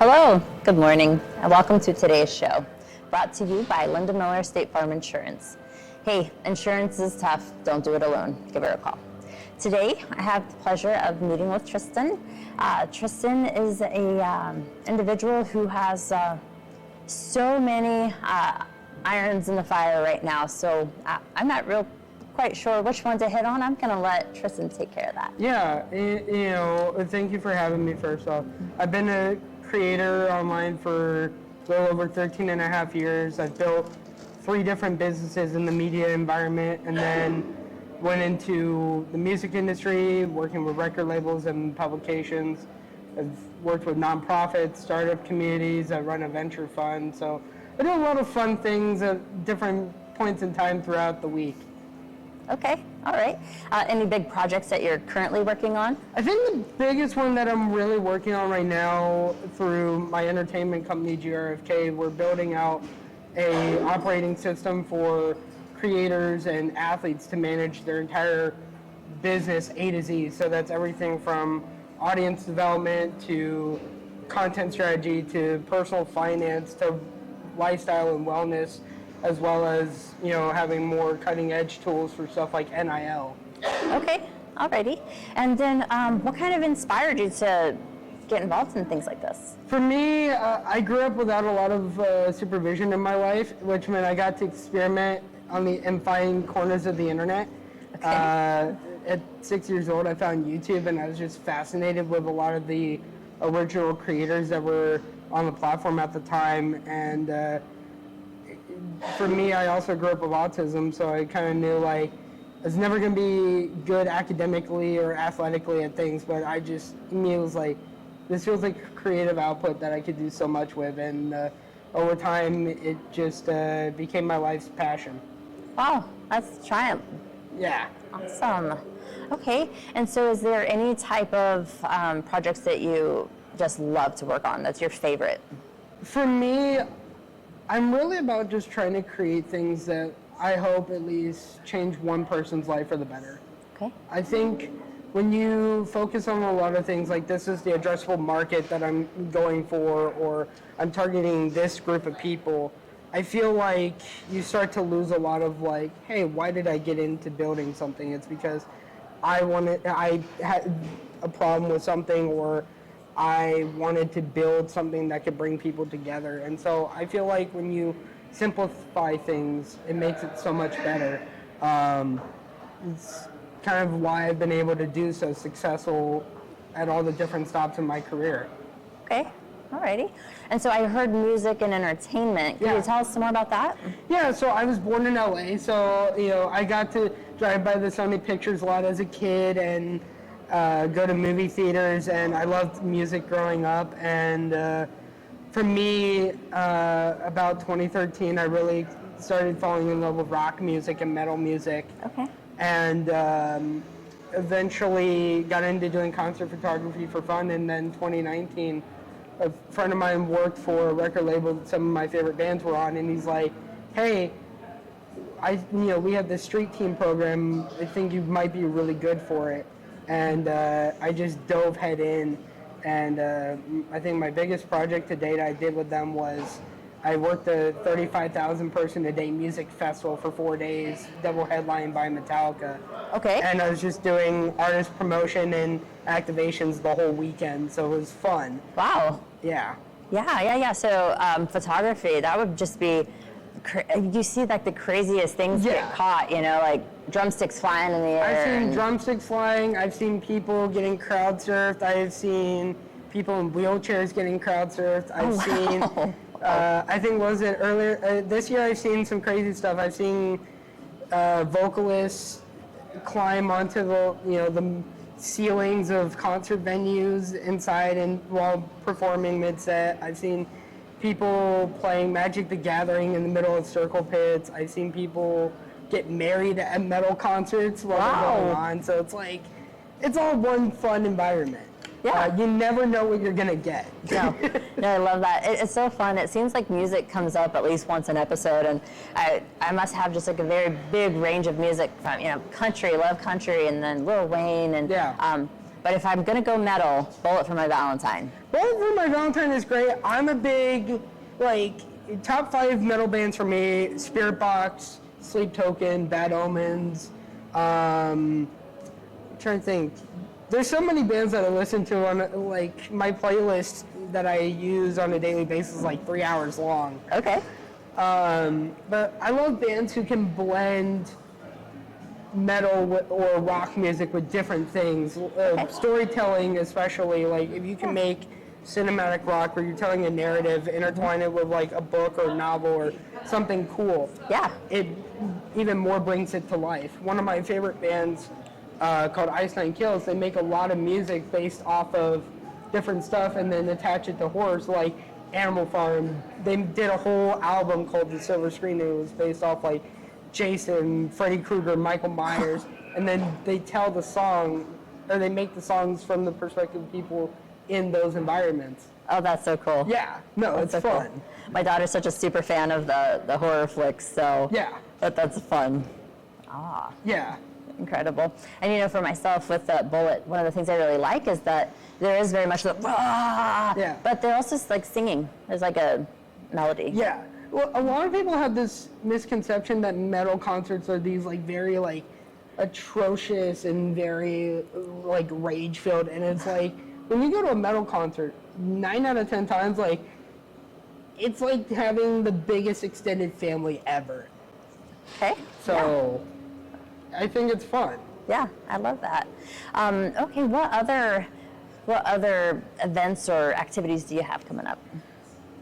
Hello, good morning, and welcome to today's show, brought to you by Linda Miller State Farm Insurance. Hey, insurance is tough. Don't do it alone. Give her a call. Today, I have the pleasure of meeting with Tristan. Tristan is a individual who has so many irons in the fire right now, so I'm not quite sure which one to hit on. I'm going to let Tristan take care of that. Yeah, thank you for having me first off. I've been a creator online for a little over 13 and a half years. I've built 3 different businesses in the media environment and then went into the music industry, working with record labels and publications. I've worked with nonprofits, startup communities. I run a venture fund. So I do a lot of fun things at different points in time throughout the week. Okay, all right. Any big projects that you're currently working on? I think the biggest one that I'm really working on right now through my entertainment company, GRFK, we're building out a operating system for creators and athletes to manage their entire business A to Z. So that's everything from audience development to content strategy to personal finance to lifestyle and wellness, as well as, having more cutting edge tools for stuff like NIL. Okay, alrighty. And then what kind of inspired you to get involved in things like this? For me, I grew up without a lot of supervision in my life, which meant I got to experiment and find corners of the internet. Okay. At 6 years old, I found YouTube, and I was just fascinated with a lot of the original creators that were on the platform at the time. And for me, I also grew up with autism, so I kind of knew I was never going to be good academically or athletically at things, but it was like, this feels like creative output that I could do so much with, and over time, it just became my life's passion. Wow, that's a triumph. Yeah. Awesome. Okay, and so is there any type of projects that you just love to work on that's your favorite? For me, I'm really about just trying to create things that I hope at least change one person's life for the better. Okay. I think when you focus on a lot of things like this is the addressable market that I'm going for, or I'm targeting this group of people, I feel like you start to lose a lot of hey, why did I get into building something? It's because I had a problem with something, or I wanted to build something that could bring people together. And so I feel like when you simplify things, it makes it so much better. It's kind of why I've been able to do so successful at all the different stops in my career. Okay, alrighty. And so I heard music and entertainment. Can you tell us some more about that? Yeah, so I was born in LA, so I got to drive by the Sony Pictures a lot as a kid and go to movie theaters, and I loved music growing up. And for me, about 2013, I really started falling in love with rock music and metal music. Okay. And eventually got into doing concert photography for fun. And then 2019, a friend of mine worked for a record label that some of my favorite bands were on, and he's like, "Hey, we have this street team program. I think you might be really good for it." And I just dove head in, and I think my biggest project to date I did with them was I worked a 35,000 person a day music festival for 4 days, double headlined by Metallica. Okay. And I was just doing artist promotion and activations the whole weekend, so it was fun. Wow. Yeah. Yeah. So photography, that would just be, you see the craziest things get caught, like drumsticks flying in the air. I've seen drumsticks flying. I've seen people getting crowd surfed. I've seen people in wheelchairs getting crowd surfed. I've seen, I think, was it earlier this year? I've seen some crazy stuff. I've seen vocalists climb onto the ceilings of concert venues inside and while performing mid-set. I've seen people playing Magic the Gathering in the middle of circle pits. I've seen people get married at metal concerts while they're going on. So it's all one fun environment. Yeah. You never know what you're going to get. No, I love that. It's so fun. It seems like music comes up at least once an episode, and I must have just like a very big range of music from, country, love country, and then Lil Wayne, and But if I'm gonna go metal, Bullet for My Valentine. Bullet for My Valentine is great. I'm a big, like, top 5 metal bands for me: Spirit Box, Sleep Token, Bad Omens. I'm trying to think. There's so many bands that I listen to on, like, my playlist that I use on a daily basis, like 3 hours long. Okay. But I love bands who can blend metal or rock music with different things. Storytelling, especially, like if you can make cinematic rock where you're telling a narrative, intertwine it with like a book or a novel or something cool. Yeah. It even more brings it to life. One of my favorite bands called Ice Nine Kills, they make a lot of music based off of different stuff and then attach it to horror. So like Animal Farm, they did a whole album called The Silver Screen, and it was based off like Jason, Freddy Krueger, Michael Myers, and then they tell the song, or they make the songs from the perspective of people in those environments. Oh, that's so cool. Yeah, no, That's it's so fun. cool. My daughter's such a super fan of the horror flicks, so Yeah. that's fun. Yeah. Incredible. And you know, for myself with the Bullet, one of the things I really like is that there is very much the Yeah. but they're also like singing. There's like a melody. Yeah. Well, a lot of people have this misconception that metal concerts are these like very like atrocious and very like rage filled, and it's like when you go to a metal concert, 9 out of 10 times, like it's like having the biggest extended family ever. Okay. So I think it's fun. Yeah, I love that. Okay, what other events or activities do you have coming up?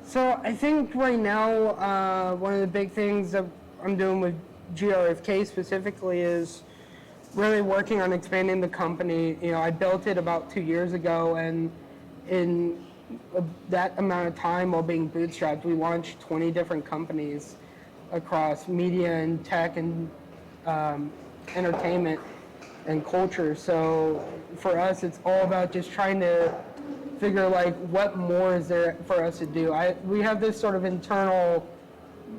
So I think right now, one of the big things that I'm doing with GRFK specifically is really working on expanding the company. You know, I built it about 2 years ago, and in that amount of time while being bootstrapped, we launched 20 different companies across media and tech and entertainment and culture. So for us, it's all about just trying to figure like what more is there for us to do. We have this sort of internal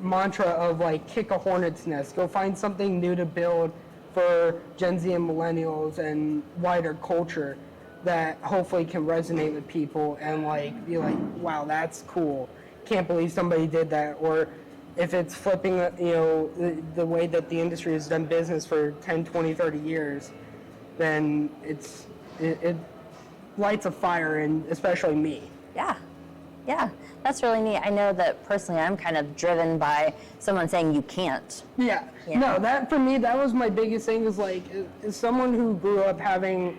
mantra of like kick a hornet's nest, go find something new to build for Gen Z and millennials and wider culture that hopefully can resonate with people and like be like, wow, that's cool. Can't believe somebody did that. Or if it's flipping, you know, the way that the industry has done business for 10, 20, 30 years, then it lights a fire in especially me. Yeah, that's really neat. I know that personally I'm kind of driven by someone saying you can't. Yeah. No, that for me, that was my biggest thing, is like, as someone who grew up having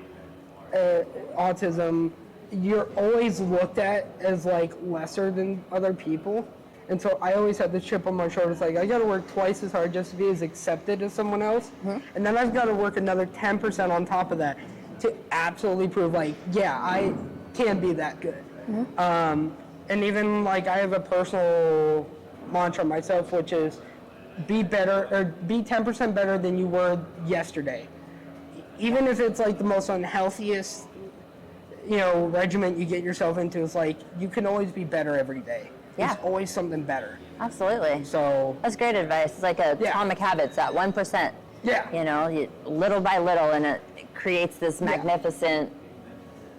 autism, you're always looked at as like lesser than other people. And so I always had this chip on my shoulder. It's like, I got to work twice as hard just to be as accepted as someone else. Mm-hmm. And then I've got to work another 10% on top of that to absolutely prove like, yeah, I can be that good. Mm-hmm. And even like I have a personal mantra myself, which is be better, or be 10% better than you were yesterday. Even if it's like the most unhealthiest, you know, regimen you get yourself into, it's like you can always be better every day. Yeah. There's always something better. Absolutely. So that's great advice. It's like Atomic Habits, that 1%. Yeah. You know, little by little, and it creates this magnificent,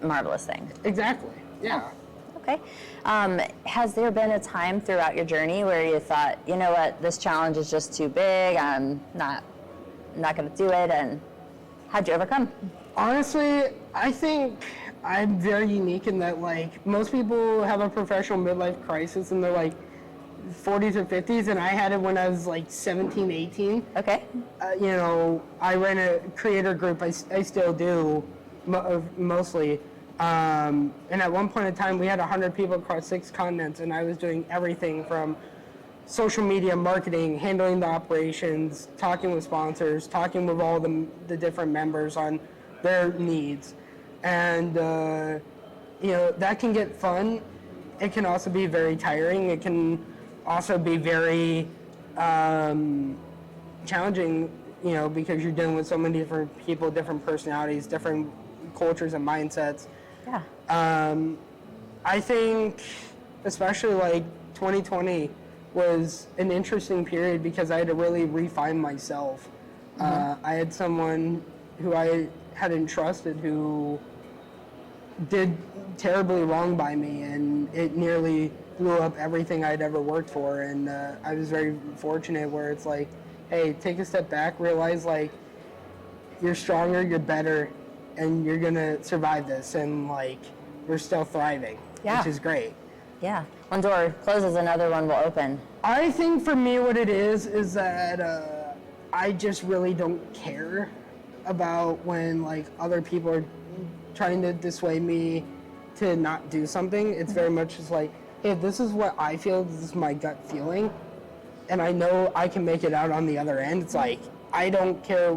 marvelous thing. Exactly. Yeah. Okay. Has there been a time throughout your journey where you thought, you know what, this challenge is just too big, I'm not going to do it, and how'd you overcome? Honestly, I think I'm very unique in that, like, most people have a professional midlife crisis in their, like, 40s or 50s, and I had it when I was, like, 17, 18. Okay. You know, I ran a creator group, I still do, mostly. And at one point in time, we had 100 people across 6 continents, and I was doing everything from social media marketing, handling the operations, talking with sponsors, talking with all the different members on their needs. And, you know, that can get fun. It can also be very tiring. It can also be very challenging, you know, because you're dealing with so many different people, different personalities, different cultures and mindsets. Yeah. I think especially like 2020 was an interesting period because I had to really refine myself. I had someone who I hadn't trusted who did terribly wrong by me, and it nearly blew up everything I'd ever worked for. And I was very fortunate where it's like, hey, take a step back, realize like you're stronger, you're better, and you're gonna survive this, and like you're still thriving, which is great. Yeah. One door closes, another one will open. I think for me what it is that I just really don't care about when like other people are trying to dissuade me to not do something. It's very much just like, hey, this is what I feel, this is my gut feeling, and I know I can make it out on the other end. It's like, I don't care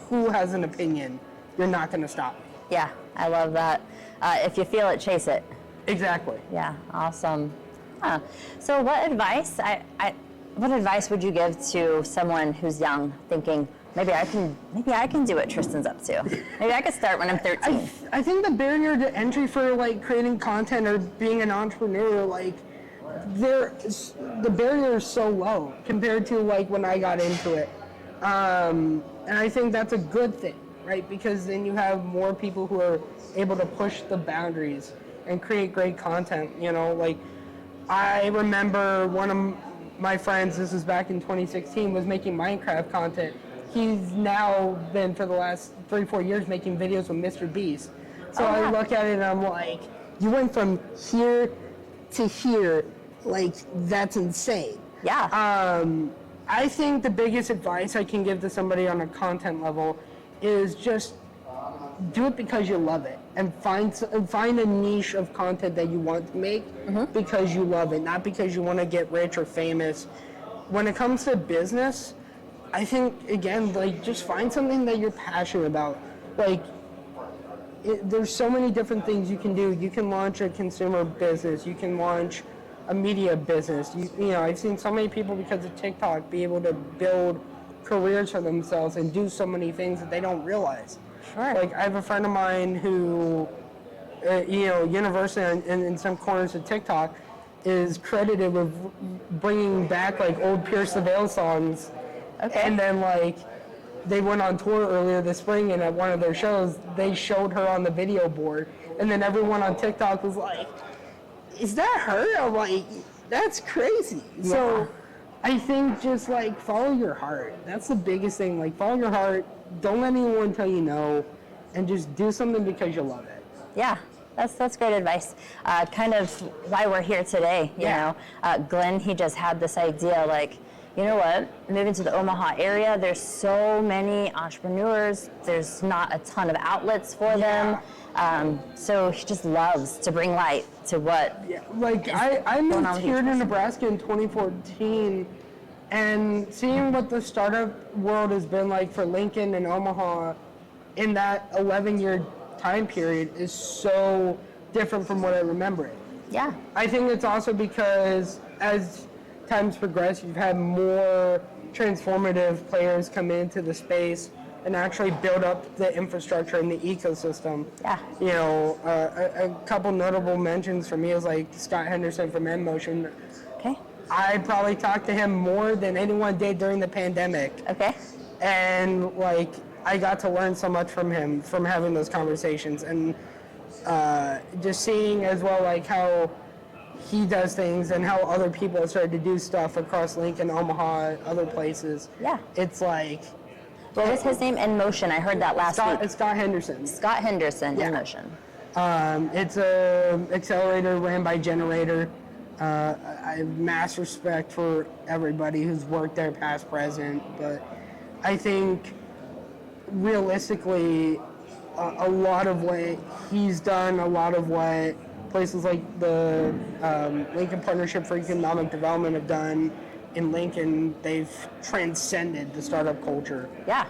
who has an opinion, you're not gonna stop me. Yeah, I love that. If you feel it, chase it. Exactly. Yeah, awesome. Huh. So what advice would you give to someone who's young, thinking, maybe I can do what Tristan's up to. Maybe I could start when I'm 13. I think the barrier to entry for like creating content or being an entrepreneur, like the barrier is so low compared to like when I got into it. And I think that's a good thing, right? Because then you have more people who are able to push the boundaries and create great content, you know? Like, I remember one of my friends, this was back in 2016, was making Minecraft content. He's now been, for the last 3-4 years, making videos with Mr. Beast. So I look at it and I'm like, you went from here to here, like, that's insane. Yeah. I think the biggest advice I can give to somebody on a content level is just do it because you love it, and find a niche of content that you want to make because you love it, not because you want to get rich or famous. When it comes to business, I think, again, like, just find something that you're passionate about. Like, there's so many different things you can do. You can launch a consumer business. You can launch a media business. You know, I've seen so many people, because of TikTok, be able to build careers for themselves and do so many things that they don't realize. Sure. Like, I have a friend of mine who, universally in some corners of TikTok, is credited with bringing back like old Pierce the Veil songs. Okay. And then like they went on tour earlier this spring, and at one of their shows, they showed her on the video board, and then everyone on TikTok was like, "Is that her?" I'm like, "That's crazy." Yeah. So I think just like follow your heart. That's the biggest thing. Like, follow your heart. Don't let anyone tell you no, and just do something because you love it. Yeah, that's great advice. Kind of why we're here today, you know. Glenn, he just had this idea, like, you know what, moving to the Omaha area, there's so many entrepreneurs, there's not a ton of outlets for them. So he just loves to bring light to what. Yeah, like I moved here to Nebraska in 2014, and seeing what the startup world has been like for Lincoln and Omaha in that 11-year time period is so different from what I remember it. Yeah. I think it's also because as times progress, you've had more transformative players come into the space and actually build up the infrastructure and the ecosystem. Yeah. You know, a couple notable mentions for me is like Scott Henderson from MMotion. Okay. I probably talked to him more than anyone did during the pandemic. Okay. And like, I got to learn so much from him, from having those conversations, and just seeing as well like how he does things and how other people have started to do stuff across Lincoln, Omaha, other places. Yeah. It's like... What was his name? In Motion. I heard that last week. It's Scott Henderson. Scott Henderson, In Motion. It's a accelerator ran by Generator. I have mass respect for everybody who's worked there, past, present, but I think realistically, a lot of what he's done, a lot of what places like the Lincoln Partnership for Economic Development have done in Lincoln, they've transcended the startup culture. Yeah.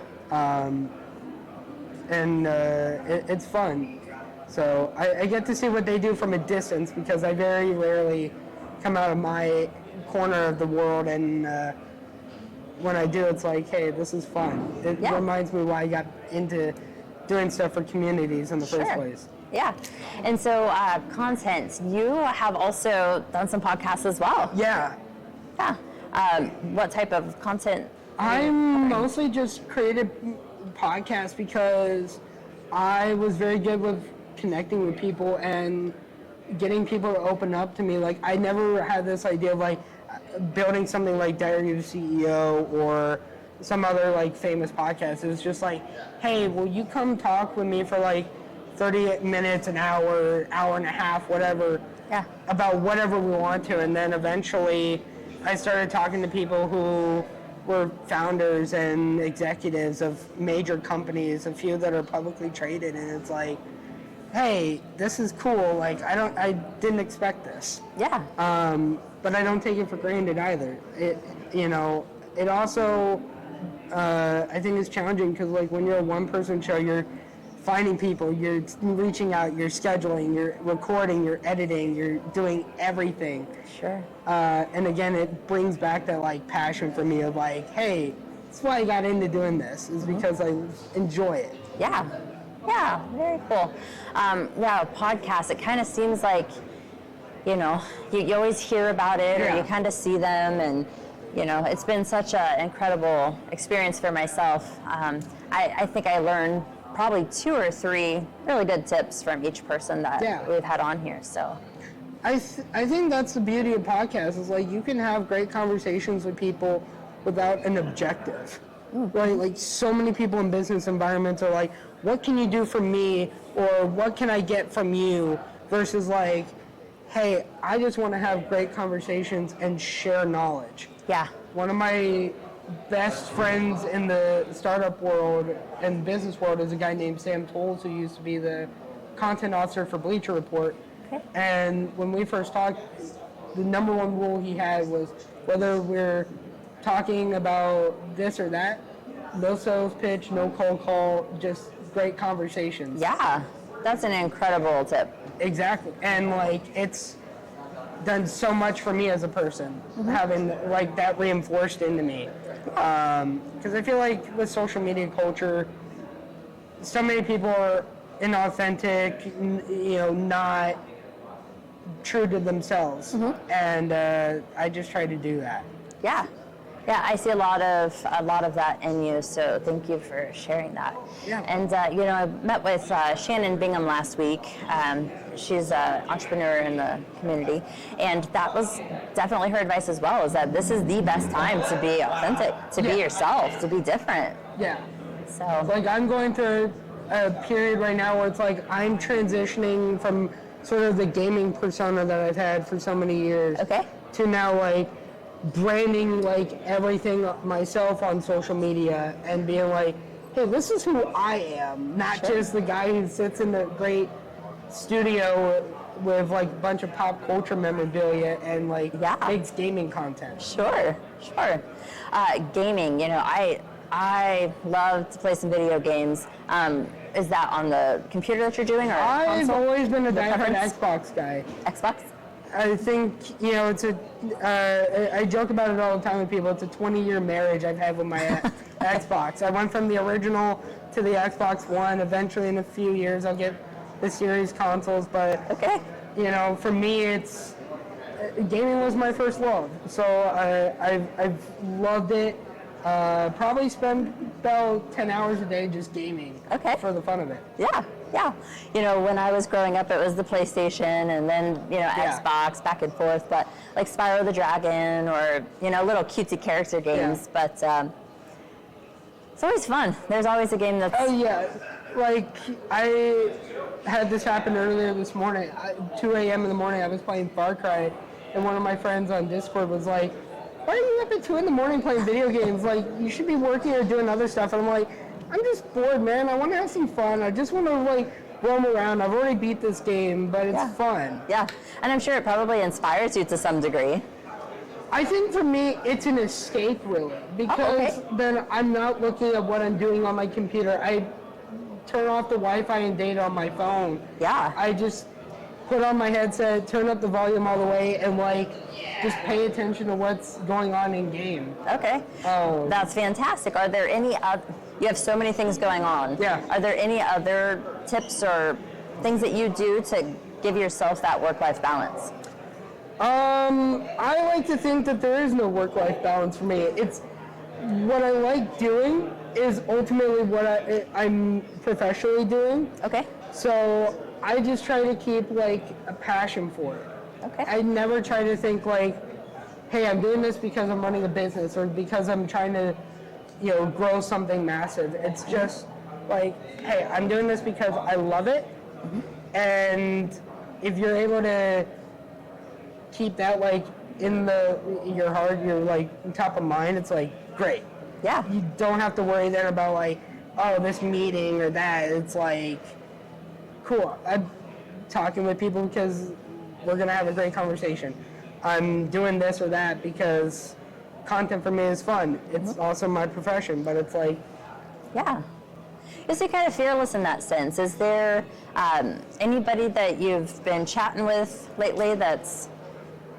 It's fun. So I get to see what they do from a distance, because I very rarely come out of my corner of the world, and when I do, it's like, hey, this is fun. It reminds me why I got into doing stuff for communities in the first place. Yeah. And so content, you have also done some podcasts as well. Yeah. Yeah. What type of content? I'm mostly just created podcasts because I was very good with connecting with people and getting people to open up to me. Like, I never had this idea of like building something like Diary of a CEO or some other like famous podcast. It was just like, hey, will you come talk with me for like 30 minutes, an hour, hour and a half, whatever, about whatever we want to. And then eventually I started talking to people who were founders and executives of major companies, a few that are publicly traded, and it's like, hey, this is cool. Like, I didn't expect this. Yeah. But I don't take it for granted either. It also, I think is challenging because like when you're a one-person show, you're finding people, you're reaching out, you're scheduling, you're recording, you're editing, you're doing everything. Sure. And again, it brings back that like passion for me of like, hey, that's why I got into doing this, is because I enjoy it. Yeah. Yeah, very cool. Podcasts, it kind of seems like, you always hear about it or you kind of see them, and, it's been such an incredible experience for myself. I think I learned probably 2 or 3 really good tips from each person that we've had on here. So I think that's the beauty of podcasts, is like you can have great conversations with people without an objective. Right? Like so many people in business environments are like, what can you do for me, or what can I get from you, versus like, hey, I just want to have great conversations and share knowledge. Yeah. One of my best friends in the startup world and business world is a guy named Sam Tolles, who used to be the content officer for Bleacher Report. Okay. And when we first talked, the number one rule he had was, whether we're talking about this or that, no sales pitch, no cold call, just great conversations. Yeah, that's an incredible tip. Exactly. And like, it's done so much for me as a person, having like that reinforced into me. Because I feel like with social media culture, so many people are inauthentic, not true to themselves. And I just try to do that. Yeah. Yeah, I see a lot of that in you, so thank you for sharing that. Yeah. And I met with Shannon Bingham last week. She's an entrepreneur in the community, and that was definitely her advice as well, is that this is the best time to be authentic, to be yourself, to be different. Yeah. So like, I'm going through a period right now where it's like I'm transitioning from sort of the gaming persona that I've had for so many years to now like branding like everything myself on social media and being like, hey, this is who I am, not just the guy who sits in the great studio with like a bunch of pop culture memorabilia and like makes gaming content. Sure. Gaming, I love to play some video games. Is that on the computer that you're doing, or I've console? always been a diehard Xbox guy. Xbox? I think, it's I joke about it all the time with people. It's a 20-year marriage I've had with my Xbox. I went from the original to the Xbox One. Eventually, in a few years, I'll get the series consoles. But, for me, it's gaming was my first love. So I've loved it. Probably spend about 10 hours a day just gaming for the fun of it. Yeah. When I was growing up, it was the PlayStation and then, Xbox, back and forth. But like Spyro the Dragon or, little cutesy character games. But it's always fun. There's always a game that's... Oh, yeah. Like, I had this happen earlier this morning. 2 a.m. in the morning, I was playing Far Cry, and one of my friends on Discord was like, why are you up at 2 in the morning playing video games? Like, you should be working or doing other stuff. And I'm like, I'm just bored, man. I want to have some fun. I just want to, like, roam around. I've already beat this game, but it's fun. Yeah, and I'm sure it probably inspires you to some degree. I think for me, it's an escape, really, because then I'm not looking at what I'm doing on my computer. I turn off the Wi-Fi and data on my phone. Yeah. I just put on my headset, turn up the volume all the way, and, like, just pay attention to what's going on in game. Okay. Oh. That's fantastic. Are there any other... You have so many things going on. Yeah. Are there any other tips or things that you do to give yourself that work-life balance? I like to think that there is no work-life balance for me. It's what I like doing is ultimately what I'm professionally doing. Okay. So I just try to keep like a passion for it. Okay. I never try to think like, hey, I'm doing this because I'm running a business or because I'm trying to, grow something massive. It's just like, hey, I'm doing this because I love it. And if you're able to keep that like in your heart, you're like top of mind, it's like great. Yeah. You don't have to worry then about like, oh, this meeting or that. It's like, cool. I'm talking with people because we're gonna have a great conversation. I'm doing this or that because content for me is fun. It's also my profession, but it's like, yeah. Is it kind of fearless in that sense? Is there anybody that you've been chatting with lately that's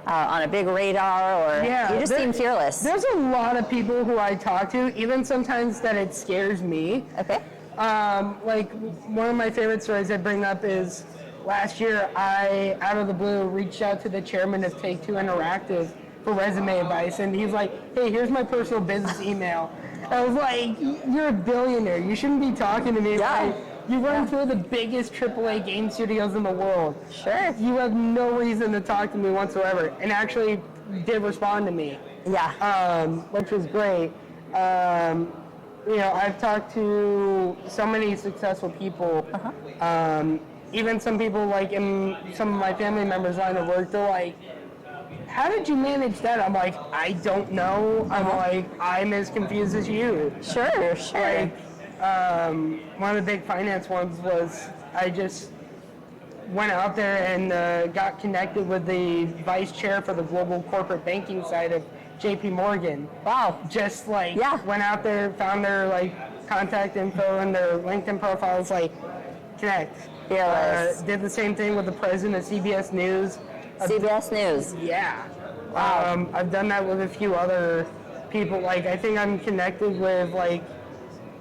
on a big radar, or you just seem fearless? There's a lot of people who I talk to, even sometimes that it scares me. Okay. Like one of my favorite stories I bring up is last year I, out of the blue, reached out to the chairman of Take-Two Interactive for resume advice, and he's like, hey, here's my personal business email. I was like, you're a billionaire. You shouldn't be talking to me. Yeah. Like, you run two of the biggest AAA game studios in the world. Sure. You have no reason to talk to me whatsoever, and actually did respond to me. Yeah. Which was great. I've talked to so many successful people. Even some people like in some of my family members' line of work, they're like, how did you manage that? I'm like, I don't know. I'm like, I'm as confused as you. Sure. Like, one of the big finance ones was I just went out there and got connected with the vice chair for the global corporate banking side of JP Morgan. Wow. Just like went out there, found their like contact info and their LinkedIn profiles, like connect. Did the same thing with the president of CBS News. CBS News. Yeah. Wow. I've done that with a few other people. Like I think I'm connected with like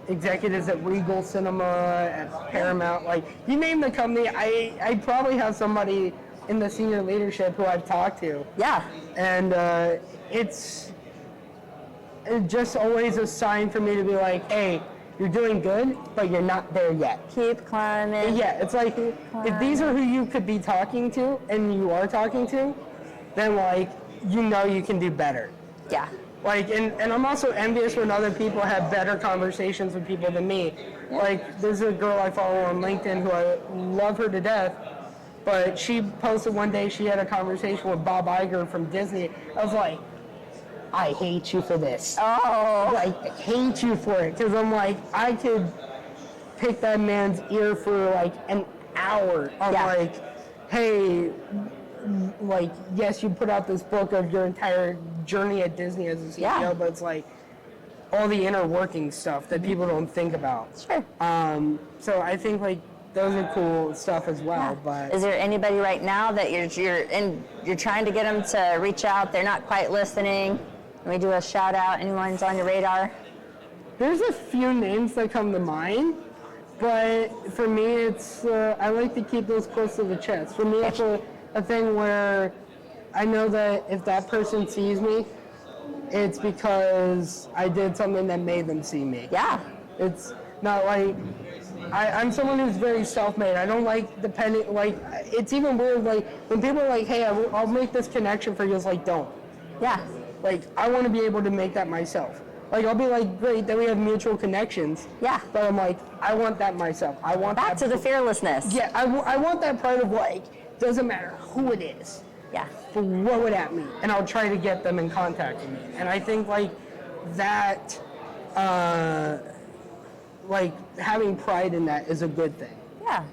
executives at Regal Cinema, at Paramount. Like you name the company, I probably have somebody in the senior leadership who I've talked to. Yeah. And it's just always a sign for me to be like, hey, you're doing good, but you're not there yet. Keep climbing. Yeah, it's like, if these are who you could be talking to, and you are talking to, then like, you can do better. Yeah. Like, and I'm also envious when other people have better conversations with people than me. Yeah. Like, there's a girl I follow on LinkedIn who I love her to death, but she posted one day she had a conversation with Bob Iger from Disney. I was like, I hate you for this. Oh. I hate you for it, because I'm like, I could pick that man's ear for like an hour. I'm like, hey, like, yes, you put out this book of your entire journey at Disney as a CEO, but it's like all the inner working stuff that people don't think about. Sure. So I think like those are cool stuff as well. Yeah. But is there anybody right now that you're trying to get them to reach out? They're not quite listening. Let me do a shout out. Anyone's on your radar? There's a few names that come to mind, but for me, it's I like to keep those close to the chest. For me, it's a thing where I know that if that person sees me, it's because I did something that made them see me. Yeah. It's not like I'm someone who's very self-made. I don't like dependent. Like it's even weird. Like when people are like, "Hey, I'll make this connection for you," it's like, don't. Yeah. Like, I want to be able to make that myself. Like, I'll be like, great, that we have mutual connections. Yeah. But I'm like, I want that myself. I want Back that. to the fearlessness. Yeah, I want that pride of like, doesn't matter who it is. Yeah. Throw it at me, and I'll try to get them in contact with me. And I think like that, like having pride in that is a good thing. Yeah.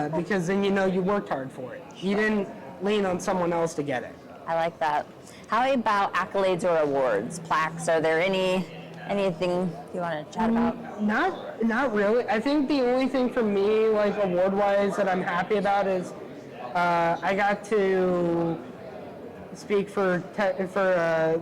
Because then you worked hard for it. You didn't lean on someone else to get it. I like that. How about accolades or awards, plaques? Are there anything you want to chat about? Not really. I think the only thing for me, like award-wise, that I'm happy about is I got to speak for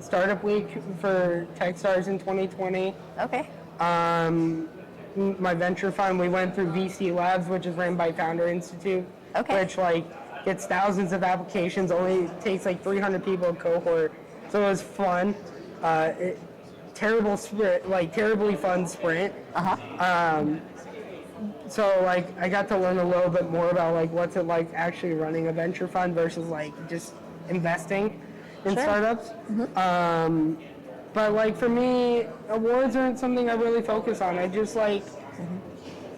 Startup Week for Techstars in 2020. Okay. My venture fund, we went through VC Labs, which is ran by Founder Institute, which gets thousands of applications, only takes like 300 people a cohort. So it was fun. Terribly fun sprint. So like I got to learn a little bit more about like what's it like actually running a venture fund versus like just investing in startups. But like for me, awards aren't something I really focus on. I just like,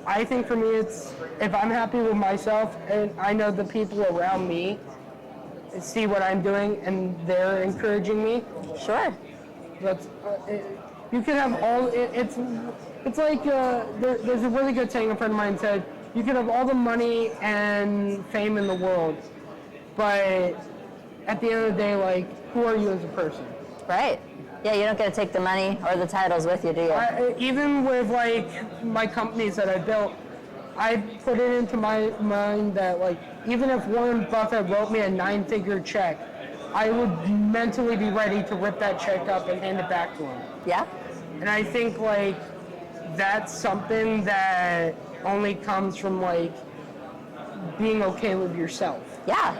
I think for me it's, if I'm happy with myself and I know the people around me see what I'm doing and they're encouraging me. Sure. That's, you can have all, it's like, there's a really good saying a friend of mine said, you can have all the money and fame in the world, but at the end of the day, like, who are you as a person? Right. Yeah, you don't get to take the money or the titles with you, do you? Even with like my companies that I built, I put it into my mind that like, even if Warren Buffett wrote me a 9-figure check, I would mentally be ready to rip that check up and hand it back to him. Yeah. And I think like that's something that only comes from like being okay with yourself. Yeah.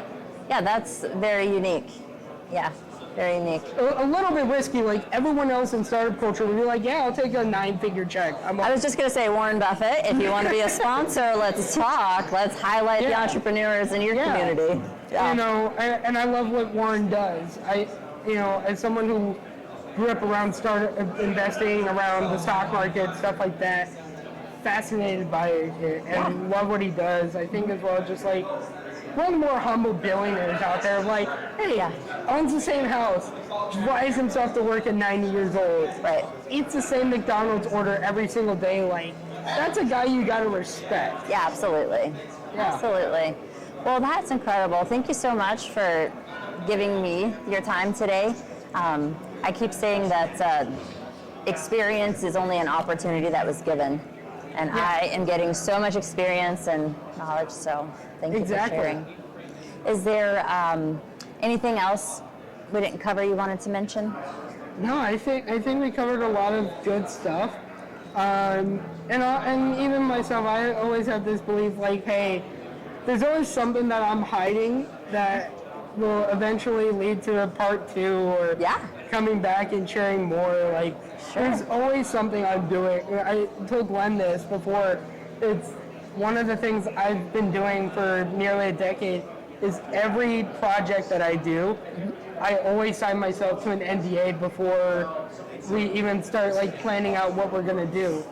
Yeah, that's very unique. Yeah, very unique. A little bit risky, like everyone else in startup culture would be like, yeah, I'll take a 9-figure check. I was just going to say, Warren Buffett, if you want to be a sponsor, let's talk. Let's highlight the entrepreneurs in your community. Yeah. You know, and I love what Warren does. You know, as someone who grew up around investing, around the stock market, stuff like that, fascinated by it and love what he does. I think as well, just like one of the more humble billionaires out there, like, hey, owns the same house, drives himself to work at 90 years old, eats the same McDonald's order every single day. Like, that's a guy you gotta respect. Yeah, absolutely. Yeah. Absolutely. Well, that's incredible. Thank you so much for giving me your time today. I keep saying that experience is only an opportunity that was given. And I am getting so much experience and knowledge, so thank you for sharing. Is there anything else we didn't cover you wanted to mention? No, I think we covered a lot of good stuff. And even myself, I always have this belief like, hey, there's always something that I'm hiding that will eventually lead to a part 2 or coming back and sharing more. Like, there's always something I'm doing. I told Glenn this before. It's one of the things I've been doing for nearly a decade is every project that I do, I always sign myself to an NDA before we even start like planning out what we're gonna do.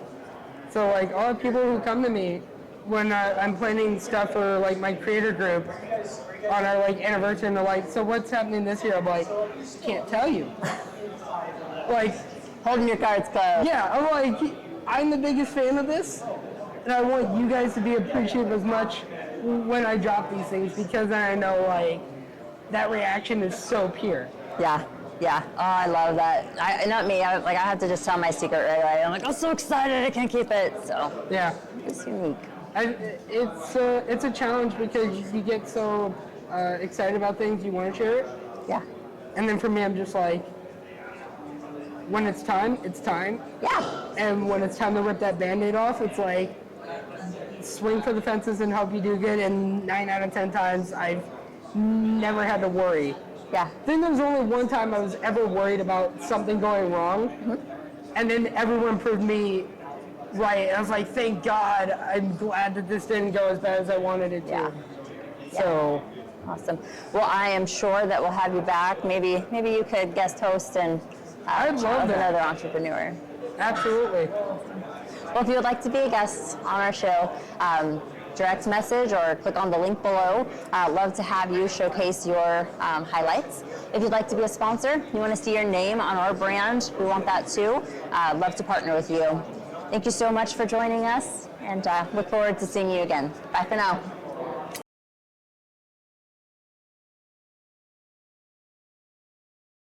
So like all the people who come to me when I'm planning stuff for like my creator group on our like anniversary, and they're like, so what's happening this year? I'm like, can't tell you. Like, holding your cards close. Yeah, I'm like, I'm the biggest fan of this, and I want you guys to be appreciative as much when I drop these things, because I know like that reaction is so pure. Yeah. Yeah, oh, I love that. Not me. I have to just tell my secret right away. I'm like, I'm so excited, I can't keep it. So yeah, it's unique. It's a challenge because you get so excited about things, you want to share it. Yeah. And then for me, I'm just like, when it's time, it's time. Yeah. And when it's time to rip that Band-Aid off, it's like, swing for the fences and hope you do good. And 9 out of 10 times, I've never had to worry. Yeah. I think there was only one time I was ever worried about something going wrong, and then everyone proved me right. I was like, thank God, I'm glad that this didn't go as bad as I wanted it to. Yeah. So. Awesome. Well, I am sure that we'll have you back. Maybe you could guest host and I'd love that. Another entrepreneur. Absolutely. Well, if you would like to be a guest on our show, direct message or click on the link below. Love to have you showcase your highlights. If you'd like to be a sponsor, you want to see your name on our brand, we want that too. Love to partner with you. Thank you so much for joining us, and look forward to seeing you again. Bye for now.